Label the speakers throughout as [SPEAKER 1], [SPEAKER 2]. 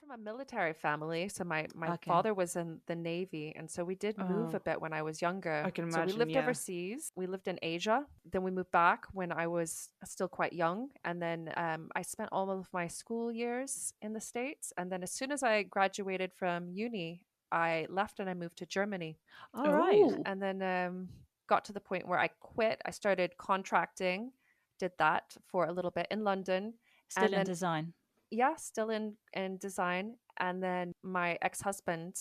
[SPEAKER 1] from a military family. So my
[SPEAKER 2] Okay.
[SPEAKER 1] father was in the Navy. And so we did move a
[SPEAKER 2] Oh,
[SPEAKER 1] bit when I was younger.
[SPEAKER 2] I can
[SPEAKER 1] So we
[SPEAKER 2] imagine.
[SPEAKER 1] lived
[SPEAKER 2] Yeah.
[SPEAKER 1] overseas. We lived in Asia. Then we moved back when I was still quite young. And then I spent all of my school years in the States. And then as soon as I graduated from uni, I left and I moved to Germany.
[SPEAKER 2] All right.
[SPEAKER 3] Oh,
[SPEAKER 1] And then got to the point where I quit. I started contracting, did that for a little bit in London.
[SPEAKER 2] Still
[SPEAKER 1] And
[SPEAKER 2] in
[SPEAKER 1] then
[SPEAKER 2] design.
[SPEAKER 1] yeah, still in design. And then my ex-husband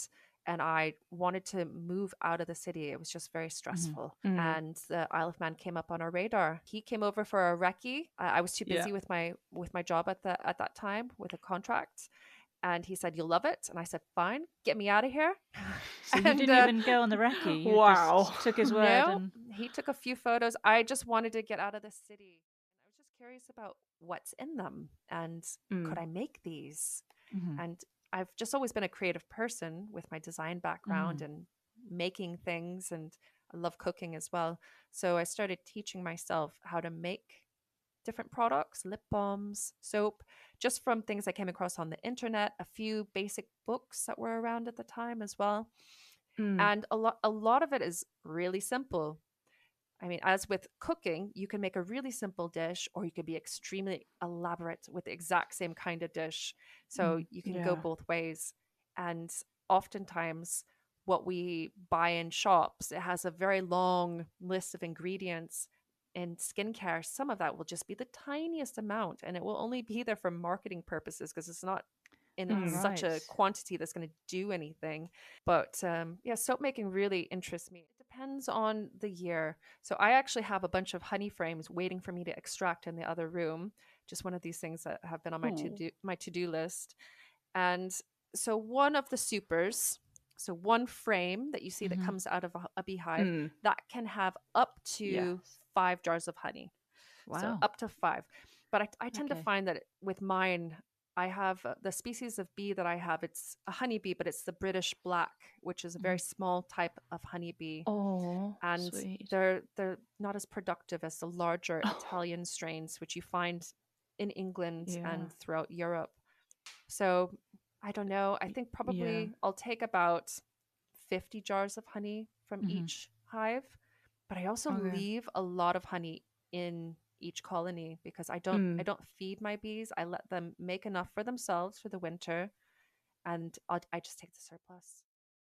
[SPEAKER 1] and I wanted to move out of the city. It was just very
[SPEAKER 2] Hmm.
[SPEAKER 1] stressful.
[SPEAKER 3] mm,
[SPEAKER 1] And the Isle of Man came up on our radar. He came over for a recce. I was too
[SPEAKER 3] yeah.
[SPEAKER 1] busy with my job at that time with a contract. And he said, "You'll love it." And I said, "Fine, get me out of here."
[SPEAKER 2] So you
[SPEAKER 1] And
[SPEAKER 2] didn't even go on the recce. You
[SPEAKER 3] Wow.
[SPEAKER 2] just took his word
[SPEAKER 1] no,
[SPEAKER 2] and.
[SPEAKER 1] he took a few photos. I just wanted to get out of the city. And I was just curious about what's in them and could
[SPEAKER 3] Mm,
[SPEAKER 1] I make these?
[SPEAKER 2] Mhm.
[SPEAKER 1] And I've just always been a creative person with my design background
[SPEAKER 2] Mhm.
[SPEAKER 1] and making things, and I love cooking as well. So I started teaching myself how to make different products, lip balms, soap, just from things I came across on the internet, a few basic books that were around at the time as well.
[SPEAKER 3] mm,
[SPEAKER 1] And a lot of it is really simple. I mean, as with cooking, you can make a really simple dish or you could be extremely elaborate with the exact same kind of dish. So
[SPEAKER 2] Mm.
[SPEAKER 1] you can go
[SPEAKER 3] yeah.
[SPEAKER 1] both ways. And oftentimes, what we buy in shops, it has a very long list of ingredients. In skincare, some of that will just be the tiniest amount and it will only be there for marketing purposes because it's not in
[SPEAKER 2] All
[SPEAKER 3] Mm,
[SPEAKER 1] such
[SPEAKER 2] right.
[SPEAKER 1] a quantity that's going to do anything. But yeah, soap making really interests me. It depends on the year. So I actually have a bunch of honey frames waiting for me to extract in the other room. Just one of these things that have been on
[SPEAKER 3] ooh,
[SPEAKER 1] my to do list. And so one of the supers, so one frame that you see that
[SPEAKER 2] Mhm.
[SPEAKER 1] comes out of a beehive,
[SPEAKER 3] mm,
[SPEAKER 1] that can have up
[SPEAKER 3] yeah.
[SPEAKER 1] to 5 jars of honey. So
[SPEAKER 2] Wow.
[SPEAKER 1] up to five. But I tend to
[SPEAKER 2] Okay.
[SPEAKER 1] find that with mine, I have the species of bee that I have. It's a honeybee, but it's the British black, which is a very
[SPEAKER 2] Mhm.
[SPEAKER 1] small type of honeybee,
[SPEAKER 3] Oh,
[SPEAKER 1] and
[SPEAKER 3] sweet.
[SPEAKER 1] they're not as productive as the larger
[SPEAKER 3] Oh,
[SPEAKER 1] Italian strains, which you find in England
[SPEAKER 3] yeah.
[SPEAKER 1] and throughout Europe. So I don't know. I think
[SPEAKER 3] Yeah.
[SPEAKER 1] probably I'll take about 50 jars of honey from
[SPEAKER 2] Mhm.
[SPEAKER 1] each hive, but I also
[SPEAKER 3] Okay.
[SPEAKER 1] leave a lot of honey in each colony because I
[SPEAKER 3] Mm,
[SPEAKER 1] don't feed my bees. I let them make enough for themselves for the winter and I just take the surplus.